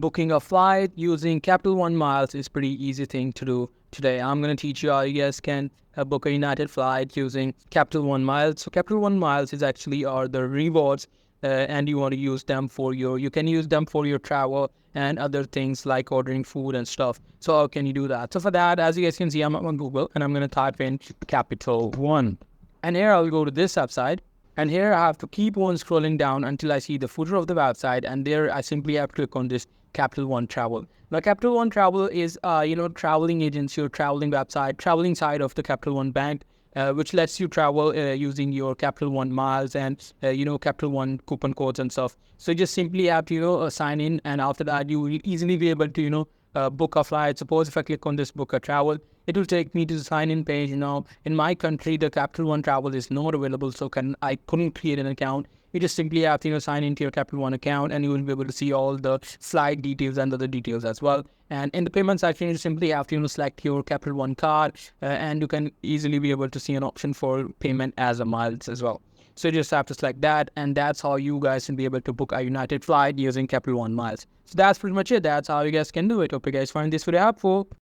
booking a flight using Capital One miles is pretty easy thing to do today. I'm going to teach you how you guys can book a United flight using Capital One miles. So Capital One miles is actually are the rewards, and you want to use them for you can use them for your travel and other things like ordering food and stuff. So how can you do that? So for that, as you guys can see, I'm on Google and I'm going to type in Capital One. And here I'll go to this website. And here I have to keep on scrolling down until I see the footer of the website. And there I simply have to click on this Capital One Travel. Now, Capital One Travel is, traveling agency or traveling website, traveling side of the Capital One Bank, which lets you travel using your Capital One miles and, Capital One coupon codes and stuff. So you just simply have to, sign in. And after that, you will easily be able to, book a flight. Suppose if I click on this book a travel, it will take me to the sign in page. In my country, the Capital One Travel is not available, so I couldn't create an account. You just simply have to sign into your Capital One account, and you will be able to see all the flight details and other details as well. And in the payment section, you simply have to select your Capital One card, and you can easily be able to see an option for payment as a miles as well. So you just have to select that, and that's how you guys can be able to book a United flight using Capital One miles. So that's pretty much it. That's how you guys can do it. Hope you guys find this video helpful.